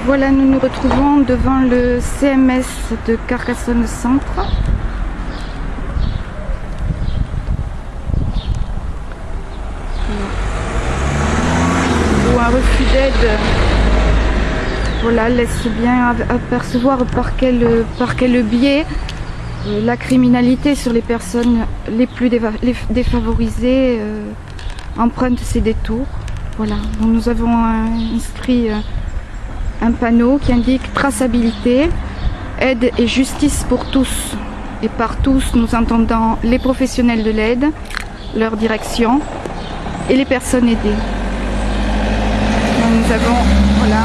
Voilà, nous nous retrouvons devant le CMS de Carcassonne Centre. Où un refus d'aide, voilà, laisse bien apercevoir par quel biais la criminalité sur les personnes les plus défavorisées emprunte ces détours. Voilà, donc nous avons inscrit un panneau qui indique traçabilité, aide et justice pour tous. Et par tous, nous entendons les professionnels de l'aide, leur direction et les personnes aidées. Donc nous avons, voilà,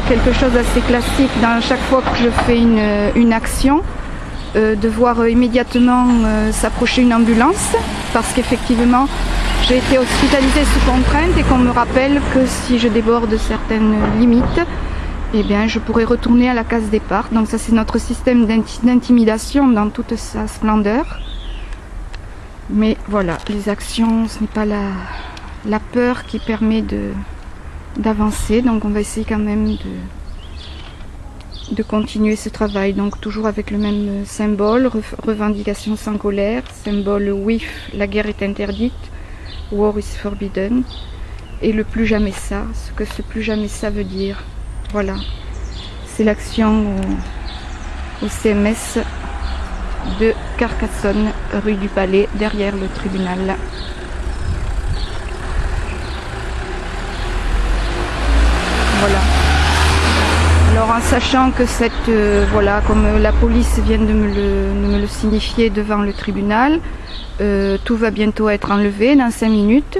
quelque chose d'assez classique dans chaque fois que je fais une action, de voir immédiatement s'approcher une ambulance, parce qu'effectivement j'ai été hospitalisée sous contrainte et qu'on me rappelle que si je déborde certaines limites, eh bien, je pourrais retourner à la case départ. Donc ça, c'est notre système d'intimidation dans toute sa splendeur. Mais voilà, les actions, ce n'est pas la peur qui permet d'avancer. Donc on va essayer quand même de continuer ce travail. Donc toujours avec le même symbole, revendication sans colère, symbole WIF, la guerre est interdite. War is forbidden, et le plus jamais ça, ce que ce plus jamais ça veut dire. Voilà, c'est l'action au CMS de Carcassonne, rue du Palais, derrière le tribunal. Voilà. Alors en sachant que voilà, comme la police vient de me le signifier devant le tribunal, tout va bientôt être enlevé dans 5 minutes.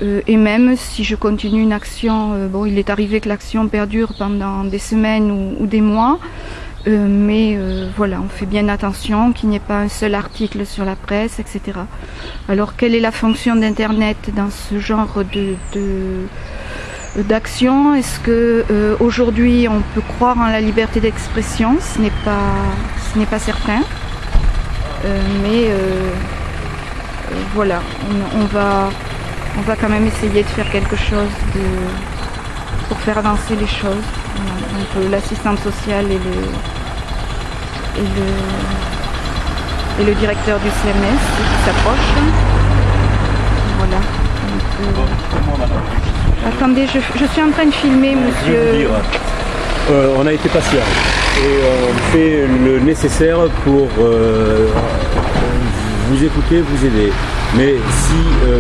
Et même si je continue une action, bon, il est arrivé que l'action perdure pendant des semaines ou des mois, mais voilà, on fait bien attention qu'il n'y ait pas un seul article sur la presse, etc. Alors quelle est la fonction d'Internet dans ce genre d'action? Est-ce que aujourd'hui on peut croire en la liberté d'expression? Ce n'est pas certain. Mais voilà, on va quand même essayer de faire quelque chose pour faire avancer les choses. Voilà, donc l'assistante sociale et le directeur du CMS qui s'approchent. Voilà. Donc, attendez, je suis en train de filmer, monsieur. Je vais vous dire, on a été patient et on fait le nécessaire pour vous écouter, vous aider. Mais si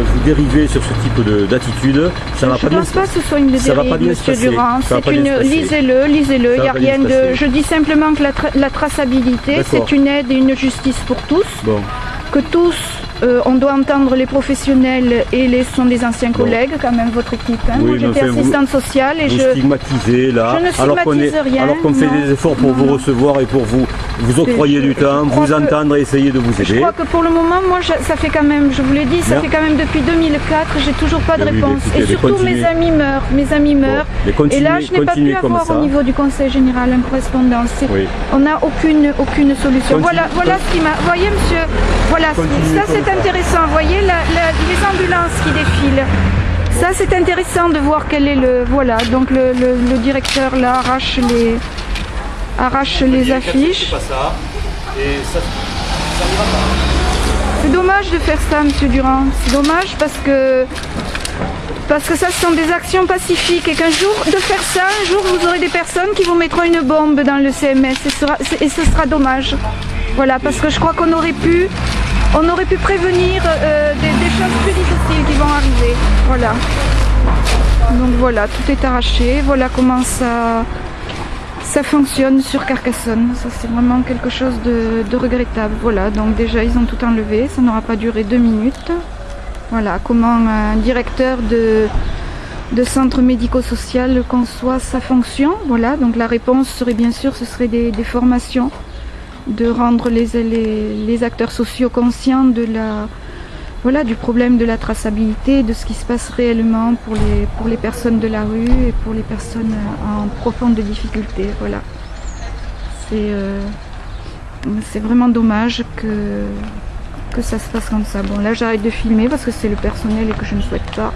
vous dérivez sur ce type d'attitude, ça va pas bien se passer. Je ne pense pas que ce soit une dérive, monsieur Durand. Lisez-le, il n'y a rien de... Je dis simplement que la traçabilité, c'est une aide et une justice pour tous. Bon. Que tous, on doit entendre les professionnels et sont des anciens collègues, quand même, votre équipe. Hein. Oui, moi, j'étais assistante sociale et vous stigmatisez là, je ne stigmatise rien. Alors qu'on fait des efforts pour vous recevoir et pour vous octroyer du temps, vous entendre et essayer de vous aider. Je crois que pour le moment, moi, ça fait quand même, je vous l'ai dit, ça fait quand même depuis 2004, j'ai toujours pas de réponse. Et surtout, mes amis meurent. Bon, et là, je n'ai pas pu avoir au niveau du Conseil général une correspondance. Oui. On n'a aucune solution. Voilà ce qui m'a... Vous voyez, monsieur, voilà, ça c'est intéressant. Vous voyez les ambulances qui défilent. Ça c'est intéressant de voir quel est le... Voilà, donc le directeur là arrache les affiches. C'est dommage de faire ça, monsieur Durand. C'est dommage parce que ça ce sont des actions pacifiques et qu'un jour, de faire ça, un jour vous aurez des personnes qui vous mettront une bombe dans le CMS et ce sera dommage. Voilà, parce que je crois qu'on aurait pu prévenir des choses plus difficiles qui vont arriver. Voilà. Donc voilà, tout est arraché. Voilà comment ça fonctionne sur Carcassonne. Ça c'est vraiment quelque chose de regrettable. Voilà, donc déjà ils ont tout enlevé. Ça n'aura pas duré 2 minutes. Voilà, comment un directeur de centre médico-social conçoit sa fonction. Voilà, donc la réponse serait bien sûr, ce serait des formations, de rendre les acteurs sociaux conscients du problème de la traçabilité, de ce qui se passe réellement pour les personnes de la rue et pour les personnes en profonde difficulté. Voilà. C'est vraiment dommage que ça se passe comme ça. Bon, là j'arrête de filmer parce que c'est le personnel et que je ne souhaite pas